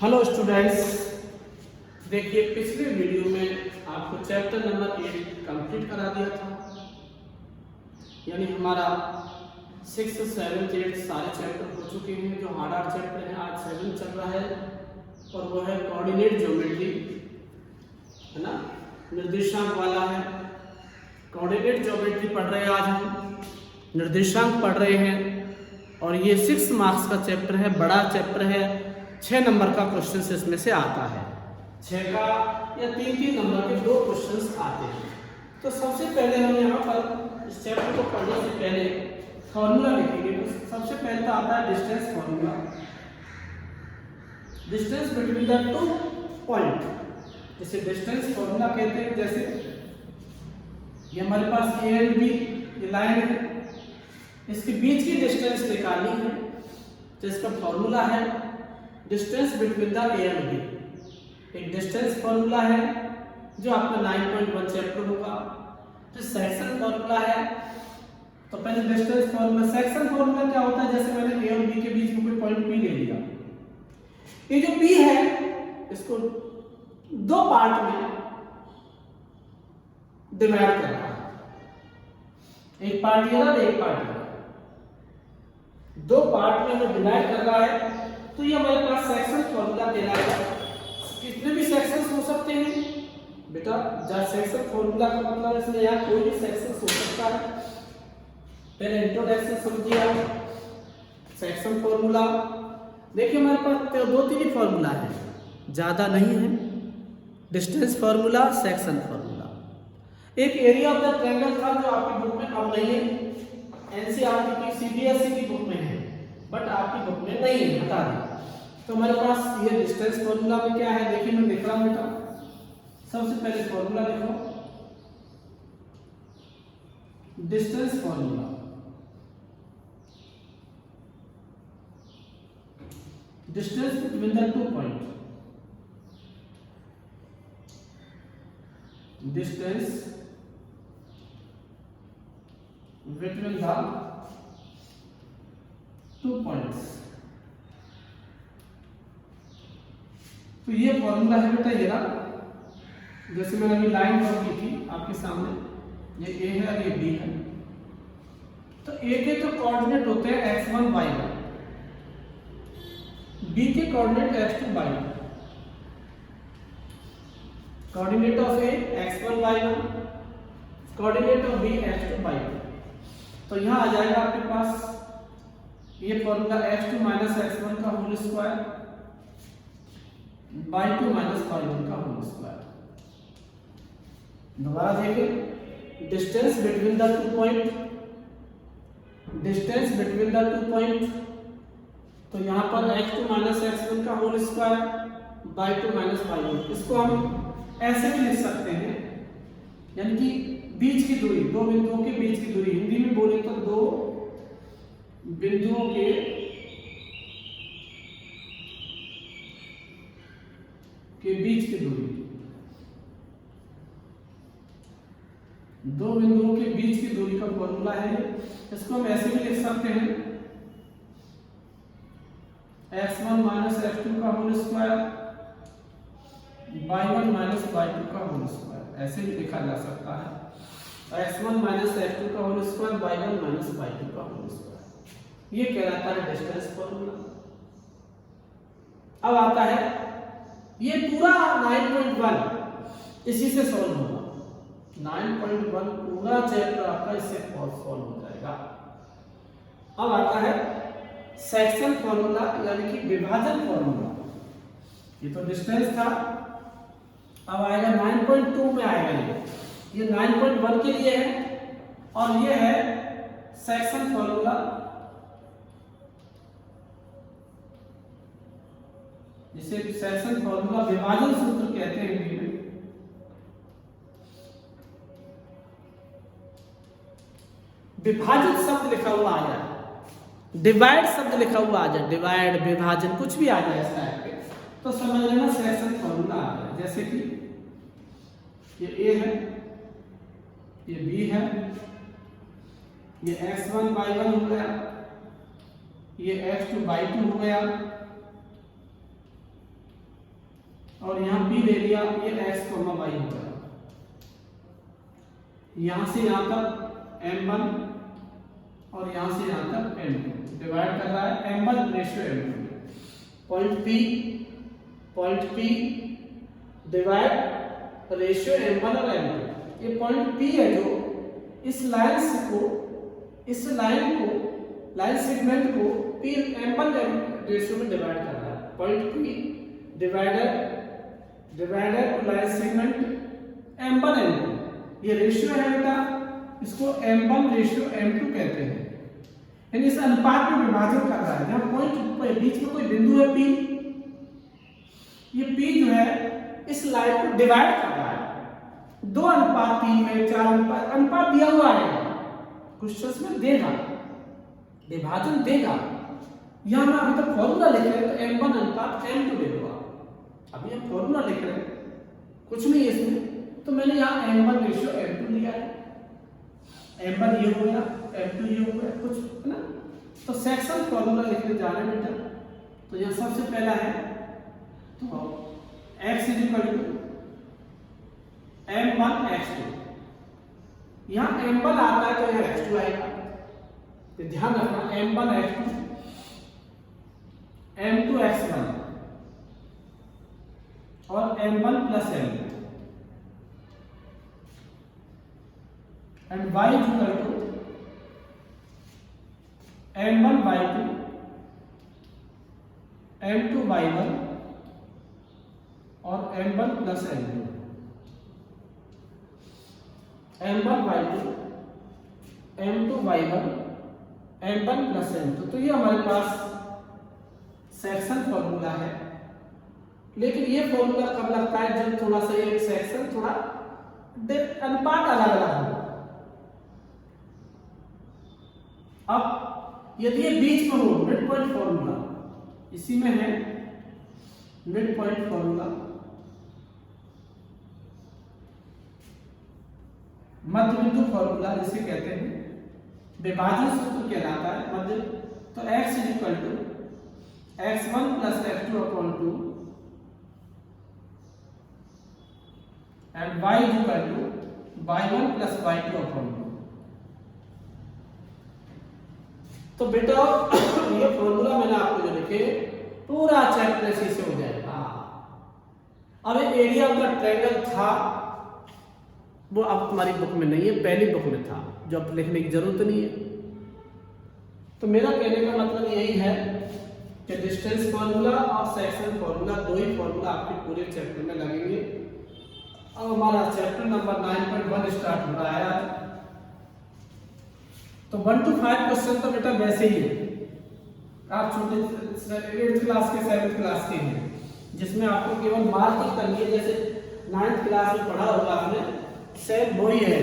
Hello students, देखिए पिछले video में आपको चैप्टर नंबर 8 कंप्लीट करा दिया था। यानी हमारा 6, 7, 8 सारे चैप्टर हो चुके हैं। जो हार्ड चैप्टर है आज 7 चल रहा है और वो है कोऑर्डिनेट ज्योमेट्री, है ना, निर्देशांक वाला है। कोऑर्डिनेट ज्योमेट्री पढ़ रहे हैं आज हम, निर्देशांक पढ़ रहे हैं और ये 6 मार्क्स का चैप्टर है, बड़ा चैप्टर है। 6 नंबर का क्वेश्चन इसमें से आता है, 6 का या 3 नंबर के 2 क्वेश्चंस आते हैं। तो सबसे पहले हम यहाँ पर इस चैप्टर को पढ़ने से पहले फॉर्मूला लिखेंगे। तो सबसे पहले तो आता है distance formula, distance between the 2 point, जिसे डिस्टेंस फॉर्मूला कहते हैं। जैसे ये हमारे पास ए एंड बी ये लाइन है, इसके बीच की डिस्टेंस निकालनी है, तो इसका फॉर्मूला है distance between the A and B. एक डिस्टेंस फॉर्मूला है जो आपका 9.1 चैप्टर होगा। तो सेक्शन फॉर्मूला है, तो पहले डिस्टेंस फॉर्मूला। सेक्शन फॉर्मूला क्या होता है? जैसे मैंने ए और बी के बीच में कोई पॉइंट पी ले लिया, ये जो पी है इसको 2 पार्ट में डिवाइड कर रहा है, एक पार्ट ये रहा, एक पार्ट ये रहा, 2 पार्ट में हमें डिवाइड कर रहा है। तो ये हमारे पास सेक्शन फॉर्मूला कहलाएगा। कितने भी सेक्शंस हो सकते हैं बेटा, जब सेक्शन फॉर्मूला का मतलब इसमें यहाँ कोई भी सेक्शन हो सकता है। पहले इंट्रोडक्शन समझिए आप। सेक्शन फॉर्मूला देखिए हमारे पास 2-3 फॉर्मूला है, ज्यादा नहीं है। Distance formula, section formula. एक एरिया ऑफ द ट्रायंगल था जो आपकी बुक में अब नहीं है, एनसीईआरटी की सीबीएसई की बुक में है, बट आपकी बुक में नहीं है, बता दें। तो हमारे पास ये डिस्टेंस फॉर्मूला में क्या है, देखिए मैं लिख रहा हूं बेटा। सबसे पहले फॉर्मूला लिखो, distance formula. Distance between the 2 point, distance between the 2 points. तो ये फॉर्मूला है बेटा, ये रहा। जैसे मैंने अभी लाइन ड्रॉ की थी आपके सामने, ये ए है और ये बी है। तो ए के तो कोऑर्डिनेट होते हैं x1 y1, बी के coordinate x2 y2। Coordinate of A x1 y1, coordinate of B x2 y2। तो यहां आ जाएगा आपके पास ये फॉर्मूला x2 - x1 का होल स्क्वायर y2 - y1 का होल स्क्वायर। दोबारा देखें, distance between the 2 point, distance between the 2 point. तो यहां पर x2 - x1 का होल स्क्वायर y2 - y1। इसको हम ऐसे भी लिख सकते हैं, यानी कि बीच की दूरी, 2 बिंदुओं के बीच की दूरी, हिंदी में बोले तो 2 बिंदुओं के बीच की दूरी, 2 बिंदुओं के बीच की दूरी का फॉर्मूला है। इसको हम ऐसे भी लिख सकते हैं, x1 - x2 का होल स्क्वायर y1 - y2 का होल स्क्वायर, ऐसे भी लिखा जा सकता है। x1 - x2 का होल स्क्वायर y1 - y2 का होल स्क्वायर। ये कहलाता है डिस्टेंस फॉर्मूला। अब आता है ये पूरा 9.1 इसी से सॉल्व होगा। 9.1 पूरा चैप्टर आपका इससे सॉल्व हो जाएगा। अब आता है सेक्शन फॉर्मूला, यानी कि विभाजन फॉर्मूला। ये तो डिस्टेंस था, अब आएगा 9.2 में आएगा। ये 9.1 के लिए है और ये है सेक्शन फॉर्मूला, जिसे सेक्शन फॉर्मूला विभाजन सूत्र कहते हैं हिंदी में। विभाजित शब्द लिखा हुआ आ जाए, डिवाइड शब्द लिखा हुआ आ जाए, डिवाइड, विभाजन, कुछ भी आ जाए इस टाइप के, तो समझ लेना सेक्शन फॉर्मूला आ जाए। जैसे कि ये ए है, ये बी है, ये x1 y1 हो गया, ये x2 y2 हो गया, और यहाँ p ले लिया, ये x, y हो गया। यहाँ से यहाँ तक m1 और यहाँ से यहाँ तक m2 डिवाइड कर रहा है m1 ratio m2। Point P divide ratio m1 और m2। ये पॉइंट P है जो इस लाइन सेगमेंट को P m1 रेशियो में डिवाइड कर रहा है। Point P divided line segment m1 m2, ये रेशियो है बेटा, इसको m1 रेशियो m2 कहते हैं। यानी इस अनुपात में विभाजन कर रहा है। जहाँ पॉइंट बीच में कोई बिंदु है P, ये P जो है इस लाइन को डिवाइड कर रहा है 2:3 में, 4 अनुपात दिया हुआ है, क्वेश्चन में देगा, विभाजन देगा। यहाँ मैं अभी तक फॉर्मूला लिख रहे हैं तो m1 अनुपात m2 ले लूंगा। अभी हम फॉर्मूला लिख रहे हैं, कुछ नहीं है इसमें, तो मैंने यहाँ m1 रेशियो m2 लिया है। m1 ये हो गया, m2 ये हो गया, कुछ है ना। तो सेक्शन फॉर्मूला लिखने जा रहे हैं बेटा। तो यहाँ सबसे पहला है तो x is equal to m1 x2। यहाँ m1 आता है तो यहाँ x2 आएगा, तो ध्यान रखना m1 x2 m2 x1 और m1 plus m2 and y is equal to m1 y2 m2 y1 और m1 plus m2। m1 y2 m2 y1 m1 plus m2। तो ये हमारे पास सेक्शन फॉर्मूला है। लेकिन ये फॉर्मूला कब लगता है, जब थोड़ा सा ये सेक्शन थोड़ा अनुपात अलग अलग हो। अब यदि ये बीच में हो, मिड पॉइंट फॉर्मूला इसी में है, मिड पॉइंट फॉर्मूला, मध्य बिंदु फॉर्मूला जिसे कहते हैं, विभाजन सूत्र कहलाता है मध्य। तो x is equal to x1 plus x2 upon 2 and y is equal to y1 plus y2 upon 2। तो बेटा ये फॉर्मूला मैंने आपको जो लिखे पूरा चैप्टर इसी से हो जाएगा। अब एरिया ऑफ द ट्रायंगल था, वो अब तुम्हारी बुक में नहीं है, पहली बुक में था, जो अब लिखने की जरूरत नहीं है। तो मेरा कहने का मतलब यही है कि डिस्टेंस फार्मूला और सेक्शन फार्मूला, दो ही फार्मूला आपके पूरे चैप्टर में लगेंगे। अब हमारा चैप्टर नंबर 9.1 स्टार्ट हो रहा है। तो 1 to 5 क्वेश्चन तो बेटा वैसे ही है, आप छोटे 8th क्लास के 7th क्लास के हैं, जिसमें आपको केवल मार्किंग करनी है। जैसे 9th क्लास में पढ़ा होगा आपने, सेम वही है।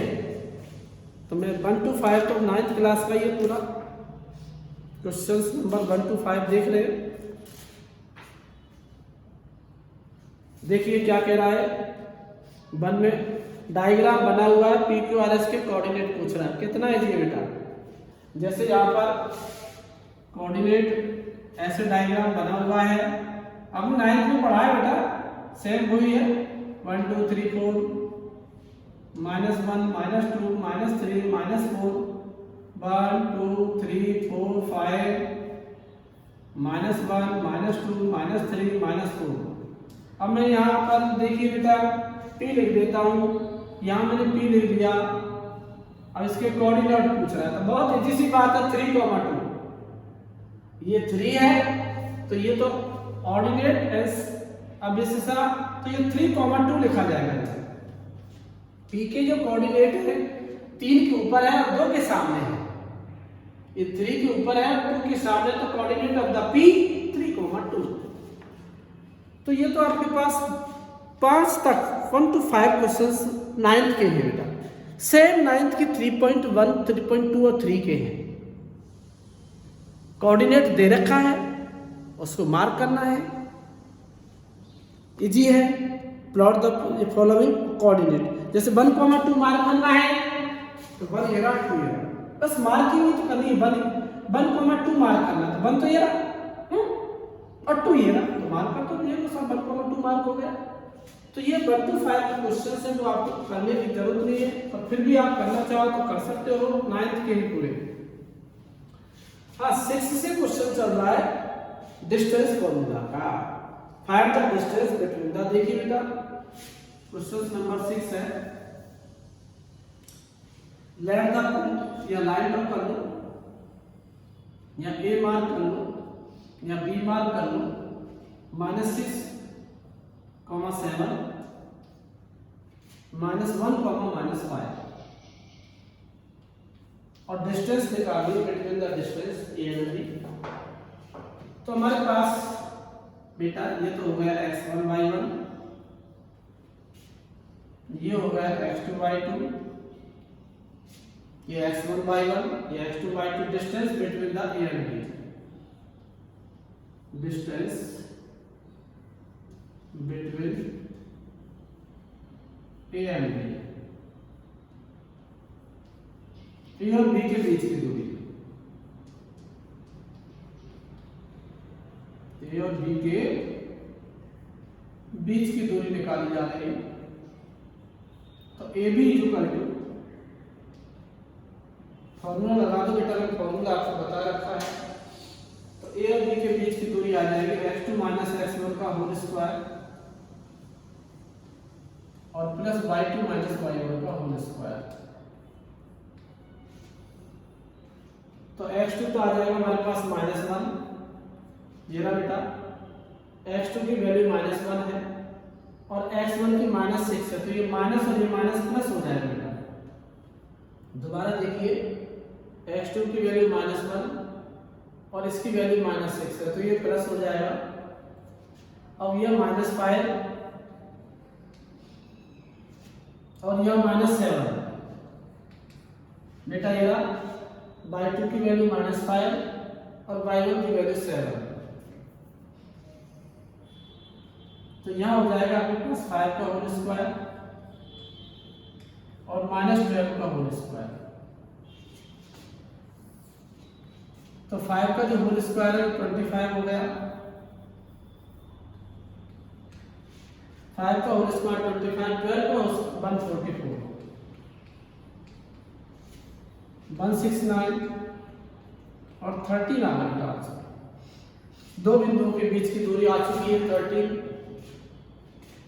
तो मैं 1 to 5 तो 9th क्लास का ये पूरा क्वेश्चंस नंबर 1 to 5 देख रहे हैं। देखिए क्या कह रहा है, 1 में डायग्राम बना हुआ है, PQRS के कोऑर्डिनेट पूछ रहा है। कितना है जी बेटा, जैसे यहाँ पर कोऑर्डिनेट ऐसे डायग्राम बना हुआ है। अब 9th में पढ़ा है बेटा, सेम वही है, 1 2 3 4 -1 -2 -3 -4 1 2 3 4 5 -1 -2 -3 -4। अब मैं यहाँ पर देखिए बेटा P लिख देता हूँ, यहाँ मैंने P लिख दिया। अब इसके कोऑर्डिनेट पूछ रहा है, तो बहुत इजी सी बात है, 3, 2। ये 3 है तो ये तो ऑर्डिनेट एस, अब इससे तो ये 3, 2 लिखा जाएगा। P के जो कोऑर्डिनेट है 3 के ऊपर है और 2 के सामने है। ये 3 के ऊपर है और 2 के सामने, तो कोऑर्डिनेट ऑफ द P 3, 2। तो ये तो आपके पास 5 तक 1 to 5 क्वेश्चंस 9th के हैं बेटा। सेम 9th की 3.1 3.2 और 3 के हैं। कोऑर्डिनेट दे रखा है, उसको मार्क करना है, इजी है। प्लॉट द फॉलोइंग कोऑर्डिनेट, जैसे 1, 2 मार्क करना है तो 1 ये रहा, 2 ये रहा, बस मार्किंग ही तो करनी है। 1, 2 मार्क करना, तो 1 तो ये रहा, और 2 ये ना, तो मार्क कर तो दिया, तो सब 1,2 मार्क हो गया। तो ये 1 to 5 के क्वेश्चन है जो आपको करने की जरूरत नहीं है, और फिर भी आप करना चाहो तो कर सकते हो, 9th के ही पूरे। हाँ, 6 से क्वेश्चन चल रहा है डिस्टेंस फॉर्मूला का, find the distance between the, देखिए बेटा क्वेश्चन नंबर 6 है, लेट द पॉइंट, या लाइन ड्रॉ कर लो, या ए मार्क कर लो, या बी मार्क कर लो, -6, -7, -1, -5, और डिस्टेंस निकालिए between the distance A and B. तो हमारे पास बेटा ये तो हो गया x1 y1, ये हो गया x2 y2, ये x1 y1, ये x2 y2, distance between the A and B, distance between A and B, A और बी के बीच की दूरी, ए और बी के बीच की दूरी निकाली जा रही है। तो A B equal to, formula लगा दो बेटा, मैं फॉर्मूला आपको बता रखा है। तो ए और बी के बीच की दूरी आ जाएगी x2 - x1 का होल स्क्वायर और प्लस y2 - y1 का होल स्क्वायर। तो x2 तो आ जाएगा हमारे पास -1, ये रहा बेटा, x2 की वैल्यू -1 है और x1 की -6 है, तो ये माइनस और ये माइनस प्लस हो जाएगा बेटा। दोबारा देखिए, x2 की वैल्यू -1 और इसकी वैल्यू -6 है, तो ये प्लस हो जाएगा। अब यह -5 और यह -7 बेटा, ये y2 की वैल्यू -5 और y1 की वैल्यू 7, तो यहाँ हो जाएगा आपके पास 5 का होल स्क्वायर और -12 का होल स्क्वायर। तो 5 का जो होल स्क्वायर है 25 हो गया, 5 का होल स्क्वायर 25, 12 का 144, 169 और 13 आ गया। दो बिंदुओं के बीच की दूरी आ चुकी है 13।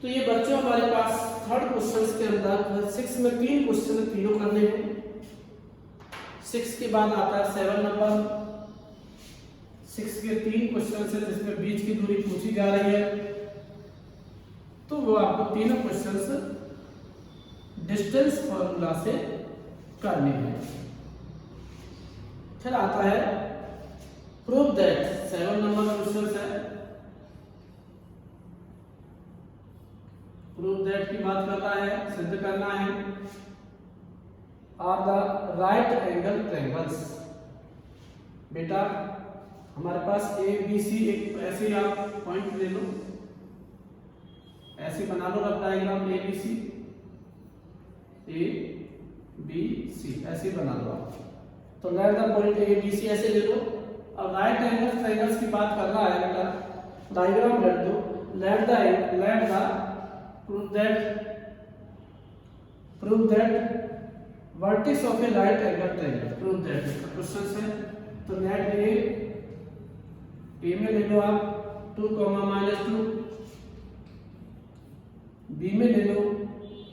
तो ये बच्चों हमारे पास थर्ड क्वेश्चन के अंदर 6 में 3 क्वेश्चन तीनों करने हैं। 6 के बाद आता है 7 नंबर, 6 के 3 क्वेश्चन है जिसमें बीच की दूरी पूछी जा रही है, तो वो आपको तीनों क्वेश्चन डिस्टेंस फॉर्मूला से करने हैं। फिर आता है प्रूव दैट, 7 नंबर क्वेश्चन है, प्रूव दैट की बात करना है, सिद्ध करना है, are the right angle triangles. बेटा हमारे पास ए बी सी, एक ऐसे आप पॉइंट ले लो, ऐसे बना लो rough diagram, A B C ऐसे बना लो आप। तो let the point A B C ऐसे ले लो। अब राइट एंगल ट्रायंगल्स की बात करना है बेटा, डायग्राम रख दो, let the prove that vertex of a right angle triangle, prove that question है। तो नेट ए में ले लो आप 2, -2, बी में ले लो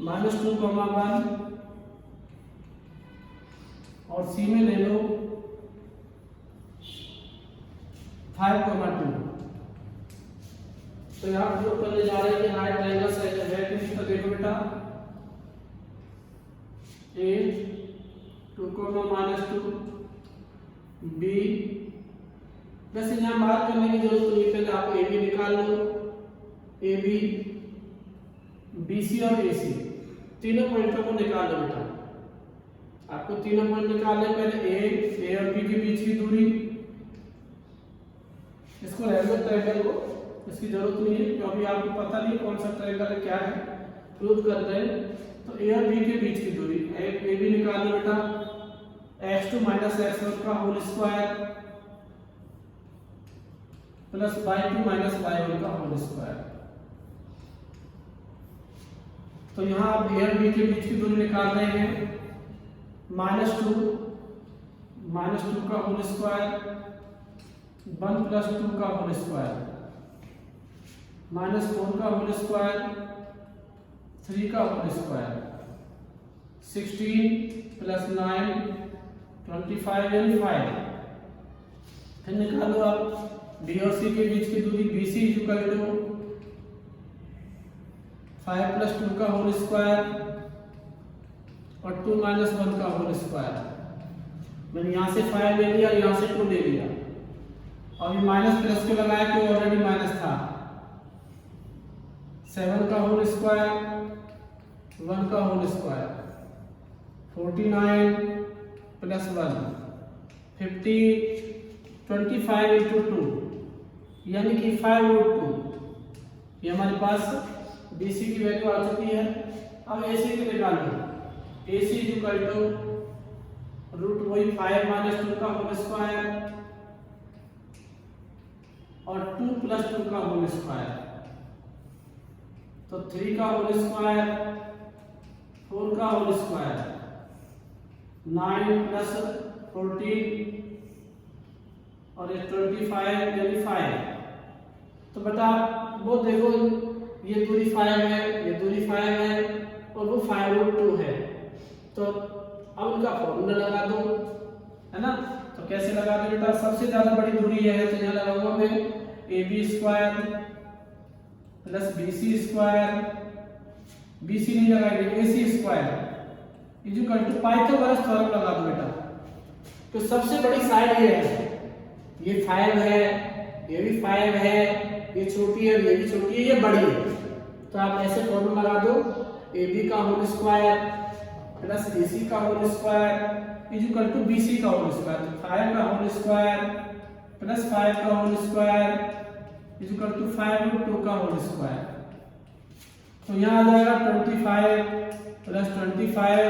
-2, 1 और सी में ले लो 5, 2। तो यहाँ जो करने जा रहे हैं राइट ट्रायंगल है कि देखो बेटा, ए 2, -2, बी, वैसे यहाँ बात करने की जरूरत नहीं, पहले आप ए बी निकाल लो, ए बी, बी सी और ए सी तीनों पॉइंटों को निकाल लो बेटा। आपको तीनों पॉइंट निकालने, पहले ए और बी के बीच की दूरी, इसको रहने दो ट्रायंगल को, इसकी जरूरत नहीं है क्योंकि आपको पता नहीं कौन सा ट्रायंगल क्या है, प्रूव कर रहे हैं। तो ए और बी के बीच की दूरी, ए बी निकाल लो बेटा, x2 - x1 का whole square plus y2 minus y1 का होल स्क्वायर। तो यहाँ आप ए और बी के बीच की दूरी निकाल रहे हैं, -2 का होल स्क्वायर 1 + 2 का होल स्क्वायर -4 का होल स्क्वायर 3 का होल स्क्वायर 16 + 9 25 यानी 5। फिर निकालो आप बी और सी के बीच की दूरी, BC = 5 + 2 का होल स्क्वायर और 2 - 1 का होल स्क्वायर। मैंने यहाँ से 5 ले लिया, यहाँ से 2 ले लिया, और ये माइनस प्लस के लगाया कि ऑलरेडी माइनस था। 7 का होल स्क्वायर 1 का होल स्क्वायर 49 + 1 50 25 × 2 यानी कि 5√2। ये हमारे पास BC की वैल्यू आ चुकी है। अब AC की निकालो, AC = रूट वही 5 - 2 का होल स्क्वायर और 2 + 2 का होल स्क्वायर, तो 3 का होल स्क्वायर 4 का होल स्क्वायर 9 + 14 और 25 यानी 5। तो बेटा वो देखो ये दूरी 5 है, ये दूरी 5 है और वो 5√2 है। तो अब उनका फॉर्मूला लगा दो, है ना। तो कैसे लगा दो बेटा, सबसे ज्यादा बड़ी दूरी है तो यहाँ लगाऊंगा मैं AB² + BC², BC नहीं लगाएंगे AC² = पाइथागोरस थ्योरम लगा दो बेटा। तो सबसे बड़ी साइड ये है, ये 5 है, ये भी 5 है, ये छोटी है, ये भी छोटी है, ये बड़ी है। तो आप ऐसे फॉर्मूला लगा दो, AB का होल स्क्वायर + AC का होल स्क्वायर = BC का होल स्क्वायर। तो 5 का होल स्क्वायर + 5 का होल स्क्वायर = 5√2 का होल स्क्वायर। तो यहाँ आ जाएगा 25 + 25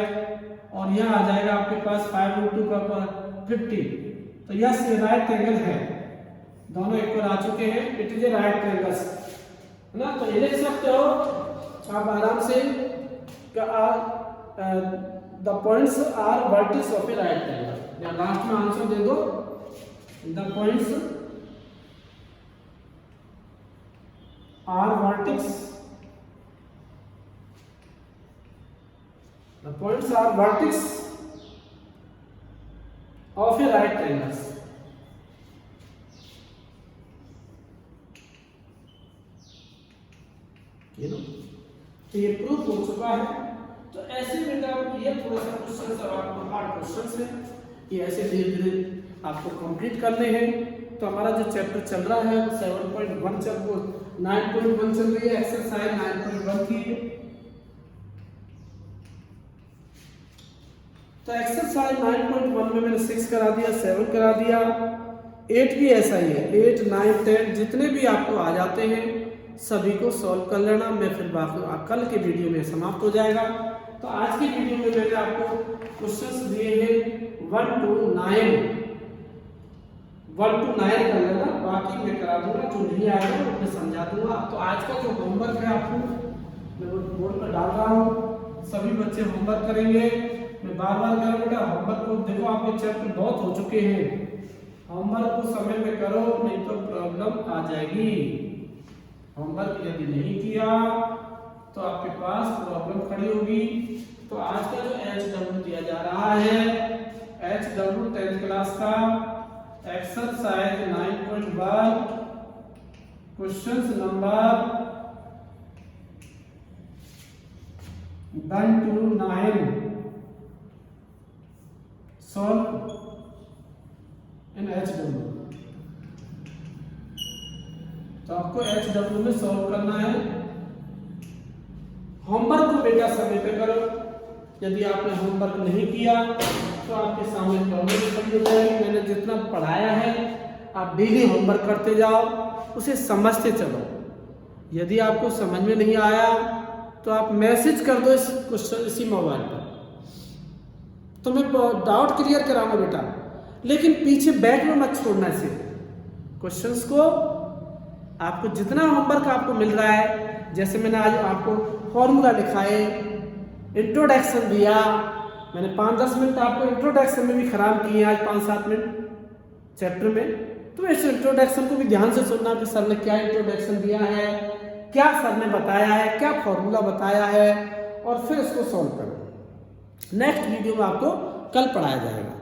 और यहाँ आ जाएगा आपके पास 5√2 का 50। तो यह राइट एंगल है, दोनों इक्वल आ चुके हैं। It is a right angle, है ना। तो ये लिख सकते हो आप आराम से, the points are vertices of a right angle, या लास्ट में आंसर दे दो, the points are vertices, the points are vertices of a right angles. तो ये प्रूफ हो चुका है। तो ऐसे बेटा ये थोड़ा सा क्वेश्चन और आपको हार्ड क्वेश्चन है, ये ऐसे धीरे धीरे आपको कंप्लीट करने हैं। तो हमारा जो चैप्टर चल रहा है 7.1 चल वो 9.1 चल रही है, एक्सरसाइज 9.1 की। तो एक्सरसाइज 9.1 में मैंने 6 करा दिया, 7 करा दिया, 8 भी ऐसा ही है। 8, 9, 10 जितने भी आपको आ जाते हैं सभी को सॉल्व कर लेना। मैं फिर बाकी कल के वीडियो में समाप्त हो जाएगा। तो आज की वीडियो में मैंने आपको क्वेश्चंस दिए हैं 1 to 9 कर लेना, बाकी मैं करा दूंगा, जो नहीं आएगा वो मैं समझा दूंगा। तो आज का जो होमवर्क है आपको मैं बोर्ड पर डाल रहा हूँ, सभी बच्चे होमवर्क करेंगे। मैं बार बार कह रहा हूँ बेटा होमवर्क को देखो, आपके चैप्टर बहुत हो चुके हैं, होमवर्क को समय में करो नहीं तो प्रॉब्लम आ जाएगी। होमवर्क यदि नहीं किया तो आपके पास प्रॉब्लम खड़ी होगी। तो आज का जो HW दिया जा रहा है, HW 10th क्लास का exercise 9.1 questions number 1 to 9 solve in HW। तो आपको HW में सॉल्व करना है। होमवर्क को बेटा समय पे करो, यदि आपने होमवर्क नहीं किया तो आपके सामने प्रॉब्लम खड़ी हो जाएगी। मैंने जितना पढ़ाया है आप डेली होमवर्क करते जाओ, उसे समझते चलो। यदि आपको समझ में नहीं आया तो आप मैसेज कर दो इस क्वेश्चन इसी मोबाइल पर, तो मैं डाउट क्लियर कराऊंगा बेटा। लेकिन पीछे बैक में मत छोड़ना, इसे क्वेश्चंस को आपको जितना होमवर्क आपको मिल रहा है, जैसे मैंने आज आपको फॉर्मूला लिखा है, इंट्रोडक्शन दिया, मैंने 5-10 मिनट आपको इंट्रोडक्शन में भी खराब किए आज 5-7 मिनट चैप्टर में। तो इस इंट्रोडक्शन को भी ध्यान से सुनना कि सर ने क्या इंट्रोडक्शन दिया है, क्या सर ने बताया है, क्या फॉर्मूला बताया है, और फिर इसको सॉल्व करो। नेक्स्ट वीडियो में आपको कल पढ़ाया जाएगा।